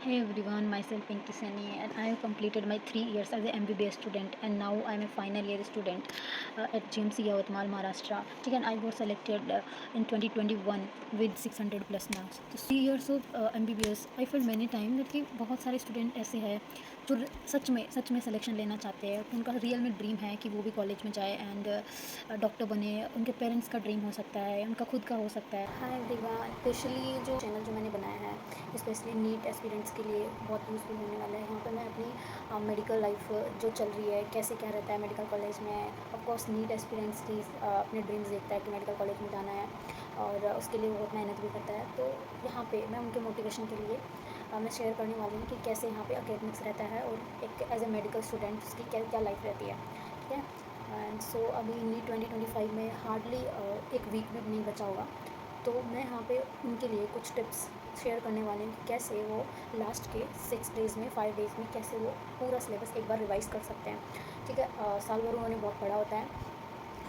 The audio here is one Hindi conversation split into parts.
Hey everyone, myself Pinky Sani, and I have completed my 3 years as a MBBS student, and now I am a final year student at GMC Yavatmal, Maharashtra. ठीक है, I got selected in 2021 with 600 plus marks. तो 3 years of MBBS, I felt many times that कि बहुत सारे स्टूडेंट ऐसे हैं जो सच में सिलेक्शन लेना चाहते हैं, उनका रियल में ड्रीम है कि वो भी कॉलेज में जाए एंड डॉक्टर बने, उनके पेरेंट्स का ड्रीम हो सकता है, उनका खुद का हो सकता है। हाय एवरीवन, स्पेशली जो चैनल जो मैंने बनाया है स्पेशली नीट एस्पिरेंट्स के लिए बहुत यूज़फुल होने वाला है। यहाँ पर मैं अपनी मेडिकल लाइफ जो चल रही है, कैसे क्या रहता है मेडिकल कॉलेज में। ऑफकोर्स नीट एस्पिरेंट्स की अपने ड्रीम्स देखता है कि मेडिकल कॉलेज में जाना है और उसके लिए बहुत मेहनत भी करता है। तो यहाँ पे मैं उनके मोटिवेशन के लिए मैं शेयर करने वाली हूँ कि कैसे यहाँ पे एकेडमिक्स रहता है और एक एज ए मेडिकल स्टूडेंट उसकी क्या क्या लाइफ रहती है। ठीक है, एंड सो अभी नीट 2025 में हार्डली एक वीक भी नहीं बचा होगा। तो मैं यहाँ पे उनके लिए कुछ टिप्स शेयर करने वाली हूँ कि कैसे वो लास्ट के 6 डेज़ में 5 डेज़ में कैसे वो पूरा सिलेबस एक बार रिवाइज़ कर सकते हैं। ठीक है, साल भर उन्होंने बहुत पढ़ा होता है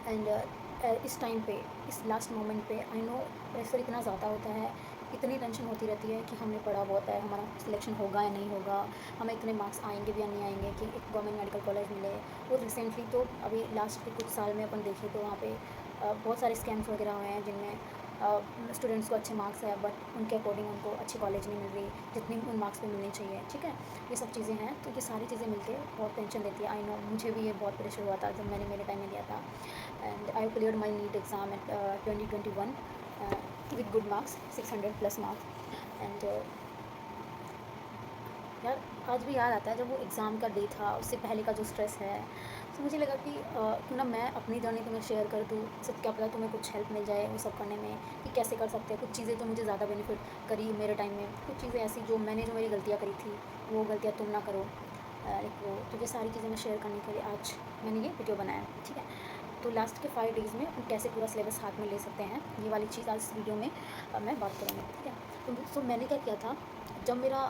एंड इस टाइम पे इस लास्ट मोमेंट पे आई नो प्रेशर इतना ज़्यादा होता है, इतनी टेंशन होती रहती है कि हमने पढ़ा बहुत है, हमारा सिलेक्शन होगा या नहीं होगा, हमें इतने मार्क्स आएंगे भी या नहीं आएंगे कि एक गवर्नमेंट मेडिकल कॉलेज मिले। और रिसेंटली तो अभी लास्ट के कुछ साल में अपन देखें तो वहाँ पे बहुत सारे स्कैम्स वगैरह हुए हैं जिनमें स्टूडेंट्स को अच्छे मार्क्स है बट उनके अकॉर्डिंग उनको अच्छी कॉलेज नहीं मिल रही जितनी उन मार्क्स पे मिलनी चाहिए। ठीक है, ये सब चीज़ें हैं, तो ये सारी चीज़ें मिलके बहुत टेंशन देती है। आई नो, मुझे भी ये बहुत प्रेशर हुआ था जब मैंने मेरे टाइम में दिया था and I clear my NEET exam at 2021 with good marks, 600 plus marks and यार आज भी याद आता है जब वो एग्ज़ाम का डे था, उससे पहले का जो स्ट्रेस है। तो मुझे लगा कि क्यों ना मैं अपनी जर्नी तुम्हें शेयर कर दूँ, सब क्या पता तुम्हें कुछ हेल्प मिल जाए वो सब करने में कि कैसे कर सकते हैं। कुछ चीज़ें जो मुझे ज़्यादा बेनिफिट करी मेरे टाइम में, कुछ चीज़ें ऐसी जो मेरी गलतियाँ करी थी वो गलतियाँ तुम ना करो। वो तो ये सारी चीज़ें मैं शेयर करने के लिए आज मैंने ये वीडियो बनाया। ठीक है, तो लास्ट के 5 डेज़ में हम कैसे पूरा सिलेबस हाथ में ले सकते हैं, ये वाली चीज़ आज इस वीडियो में मैं बात करूँगी। ठीक है, तो मैंने क्या किया था, जब मेरा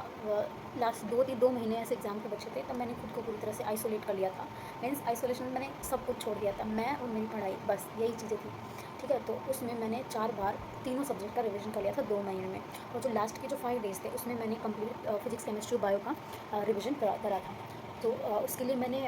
लास्ट 2 महीने ऐसे एग्ज़ाम के बचे थे तब मैंने खुद को पूरी तरह से आइसोलेट कर लिया था। मीन्स आइसोलेशन में मैंने सब कुछ छोड़ दिया था, मैं और मेरी पढ़ाई, बस यही चीज़ें थी। ठीक है, तो उसमें मैंने 4 बार तीनों सब्जेक्ट का रिवीजन कर लिया था 2 महीने में। और जो लास्ट के जो 5 डेज़ थे उसमें मैंने कंप्लीट फिजिक्स केमिस्ट्री बायो का रिवीजन करा था। तो उसके लिए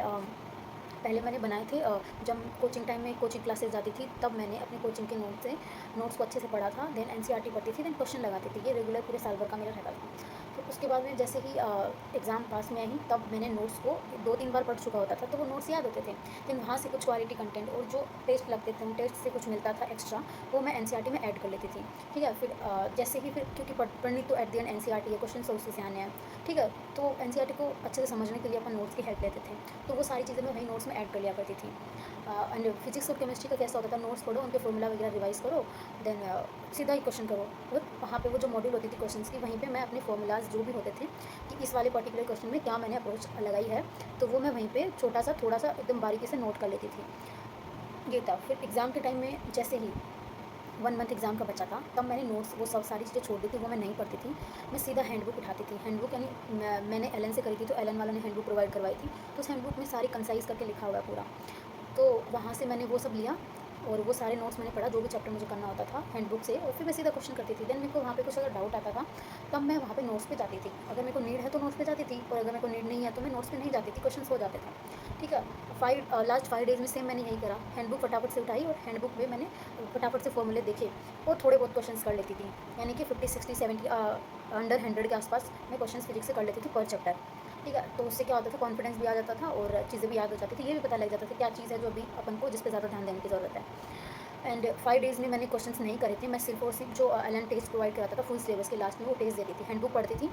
पहले मैंने बनाए थे जब कोचिंग टाइम में कोचिंग क्लासेस जाती थी तब मैंने अपने कोचिंग के नोट्स को अच्छे से पढ़ा था। देन एनसीईआरटी पढ़ती थी, देन क्वेश्चन लगाती थी। ये रेगुलर पूरे साल भर का मेरा रहता था। तो उसके बाद में जैसे ही एग्ज़ाम पास में आई तब मैंने नोट्स को 2-3 बार पढ़ चुका होता था तो वो नोट्स याद होते थे। देन वहाँ से कुछ क्वालिटी कंटेंट और जो टेस्ट लगते थे, उन टेस्ट से कुछ मिलता था एक्स्ट्रा, वो मैं एनसीईआरटी में ऐड कर लेती थी। ठीक है, फिर जैसे ही फिर क्योंकि पढ़नी तो एट द एंड एनसीईआरटी है, क्वेश्चन सोर्सेज से आने हैं। ठीक है, तो एनसीईआरटी को अच्छे से समझने के लिए अपन नोट्स की हेल्प लेते थे। तो वो सारी चीज़ें मैं वही नोट्स में ऐड कर लिया करती थी। एंड फिजिक्स और केमिस्ट्री का कैसा होता था, नोट्स पढ़ो, उनके फॉर्मूला वगैरह रिवाइज करो, देन सीधा ही क्वेश्चन करो। और वहाँ पे वो जो मॉड्यूल होती थी क्वेश्चंस की, वहीं पे मैं अपने फॉर्मूलाज जो भी होते थे कि इस वाले पर्टिकुलर क्वेश्चन में क्या मैंने अप्रोच लगाई है, तो वो मैं वहीं पे थोड़ा सा एकदम बारीकी से नोट कर लेती थी। ये था। फिर एग्ज़ाम के टाइम में जैसे ही 1 मंथ एग्ज़ाम का बचा था तब मैंने नोट्स वो सब सारी चीज़ें छोड़ दी थी, वो मैं नहीं पढ़ती थी। मैं सीधा हैंडबुक उठाती थी। हैंडबुक यानी मैंने एलन से करी थी, तो एलन वालों ने हैंडबुक प्रोवाइड करवाई थी। तो उस हैंडबुक में सारी कंसाइज़ करके लिखा हुआ है पूरा। तो वहाँ से मैंने वो सब लिया और वो सारे नोट्स मैंने पढ़ा, जो भी चैप्टर मुझे करना होता था हैंडबुक से, और फिर मैं सीधा क्वेश्चन करती थी। देन मेरे को वहाँ पे कुछ अगर डाउट आता था तब मैं वहाँ पे नोट्स पे जाती थी। अगर मेरे को नीड है तो नोट्स पे जाती थी, और अगर मेरे को नीड नहीं है तो मैं नोट्स पे नहीं जाती थी, क्वेश्चन हो जाते थे। ठीक है, लास्ट 5 डेज़ में सेम मैंने यही करा। हैंडबुक फटाफट से उठाई और हैंडबुक में मैंने फटाफट से फॉर्मूले देखे और थोड़े बहुत क्वेश्चन कर लेती थी। यानी कि 50 60 70 अंडर 100 के आसपास मैं क्वेश्चन फिजिक्स से कर लेती थी पर चैप्टर। ठीक है, तो उससे क्या होता था, कॉन्फिडेंस भी आ जाता था और चीज़ें भी याद हो जाती थी। ये भी पता लग जाता था क्या चीज़ है जो अभी अपन को जिस पे ज़्यादा ध्यान देने की ज़रूरत है। एंड 5 डेज़ में मैंने क्वेश्चंस नहीं करे थे। मैं सिर्फ और सिर्फ जो एलन टेस्ट प्रोवाइड कराता था फुल सिलेबस के लास्ट में, वो टेस्ट देती थी। हैंडबुक पढ़ती थी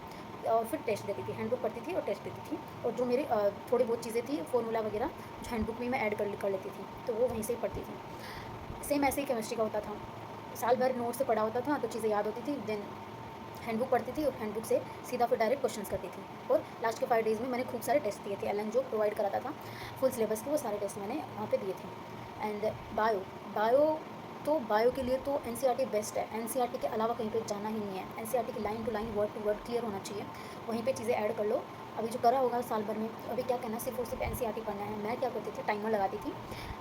और फिर टेस्ट देती थी, हैंडबुक पढ़ती थी और टेस्ट देती थी। और जो मेरे थोड़ी बहुत चीज़ें थी, फॉर्मूला वगैरह, जो हैंडबुक में मैं ऐड कर लेती थी, तो वो वहीं से ही पढ़ती थी। सेम ऐसे ही केमिस्ट्री का होता था। साल भर नोट से पढ़ा होता था तो चीज़ें याद होती थी। देन हैंडबुक पढ़ती थी और हैंडबुक से सीधा फिर डायरेक्ट क्वेश्चंस करती थी। और लास्ट के 5 डेज़ में मैंने खूब सारे टेस्ट दिए थे। एलन जो प्रोवाइड कराता था फुल सिलेबस के, वो सारे टेस्ट मैंने वहाँ पे दिए थे। एंड बायो बायो तो बायो के लिए तो एनसीईआरटी बेस्ट है। एनसीईआरटी के अलावा कहीं पे जाना ही नहीं है। एनसीईआरटी की line to line, word to word clear होना चाहिए, वहीं पे चीज़ें ऐड कर लो अभी जो करा होगा साल भर में, अभी क्या करना है, सिर्फ़ और सिर्फ एनसीईआरटी पढ़ना है। मैं क्या करती थी, टाइमर लगाती थी।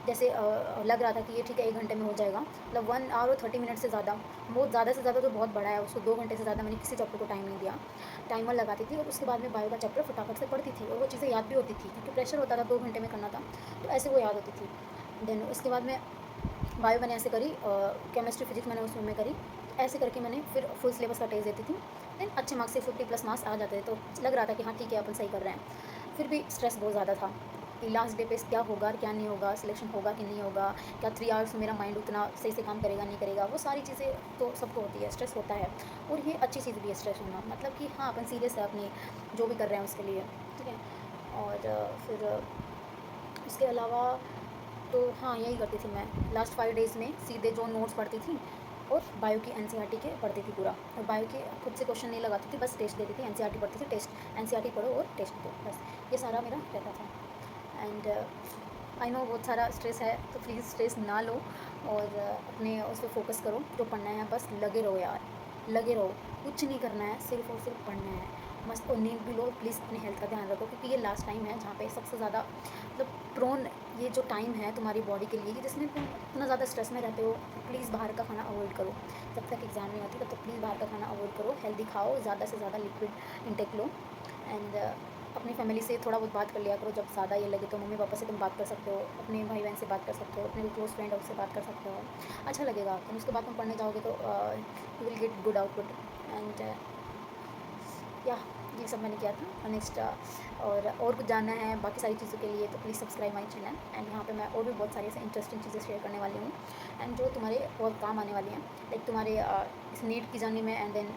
जैसे लग रहा था कि ये ठीक है 1 घंटे में हो जाएगा, मतलब 1 आवर और 30 मिनट से ज़्यादा, बहुत ज़्यादा से ज़्यादा तो बहुत बड़ा है, उसको 2 घंटे से ज़्यादा मैंने किसी चैप्टर को टाइम नहीं दिया। टाइमर लगाती थी और उसके बाद में बायो का चैप्टर फटाफट से पढ़ती थी और वो चीज़ें याद भी होती थी, क्योंकि प्रेशर होता था 2 घंटे में करना था, तो ऐसे वो याद होती थी। देन उसके बाद में बायो मैंने ऐसे करी, केमिस्ट्री फिजिक्स मैंने उसमें में करी, ऐसे करके मैंने फिर फुल सिलेबस का टेस्ट देती थी। देन अच्छे मार्क्स से 50+ मार्क्स आ जाते थे, तो लग रहा था कि हाँ ठीक है, अपन सही कर रहे हैं। फिर भी स्ट्रेस बहुत ज़्यादा था कि लास्ट डे पे क्या होगा और क्या नहीं होगा, सिलेक्शन होगा कि नहीं होगा, क्या 3 आवर्स में मेरा माइंड उतना सही से काम करेगा नहीं करेगा, वो सारी चीज़ें तो सबको होती है, स्ट्रेस होता है। और ये अच्छी चीज़ भी है स्ट्रेस होना, मतलब कि हाँ अपन सीरियस है अपनी जो भी कर रहे हैं उसके लिए, ठीक है। और फिर उसके अलावा तो हाँ, यही करती थी मैं। लास्ट 5 डेज़ में सीधे जो नोट्स पढ़ती थी और बायो की एनसीईआरटी के पढ़ती थी पूरा, और बायो के खुद से क्वेश्चन नहीं लगाती थी, बस टेस्ट देती थी। एनसीईआरटी पढ़ती थी, टेस्ट एनसीईआरटी पढ़ो और टेस्ट दो, बस ये सारा मेरा रहता था। एंड आई नो बहुत सारा स्ट्रेस है, तो प्लीज़ स्ट्रेस ना लो और अपने उस पर फोकस करो, जो पढ़ना है बस लगे रहो यार, लगे रहो, कुछ नहीं करना है, सिर्फ और सिर्फ पढ़ना है मस्त। और नींद भी लो प्लीज़, अपनी हेल्थ का ध्यान रखो, क्योंकि ये लास्ट टाइम है जहाँ पे सबसे ज़्यादा मतलब प्रोन, ये जो टाइम है तुम्हारी बॉडी के लिए कि जिसमें तुम इतना ज़्यादा स्ट्रेस में रहते हो। प्लीज़ बाहर का खाना अवॉइड करो, जब तक एग्ज़ाम नहीं होती तब तक प्लीज़ बाहर का खाना अवॉइड करो, हेल्दी खाओ, ज़्यादा से ज़्यादा लिक्विड इंटेक लो। एंड अपनी फैमिली से थोड़ा बहुत बात कर लिया करो, जब ज़्यादा ये लगे तो मम्मी पापा से तुम बात कर सकते हो, अपने भाई बहन से बात कर सकते हो, अपने क्लोज फ्रेंड उससे बात कर सकते हो, अच्छा लगेगा। और उसके बाद तुम पढ़ने जाओगे तो you will get good output. And या ये सब मैंने किया था। और नेक्स्ट और कुछ जानना है बाकी सारी चीज़ों के लिए तो please subscribe my channel. And यहाँ पे मैं और भी बहुत सारी ऐसे इंटरेस्टिंग चीज़ें शेयर करने वाली हूँ, एंड जो तुम्हारे बहुत काम आने वाली हैं, लाइक तुम्हारे इस नीट की जर्नी में, एंड देन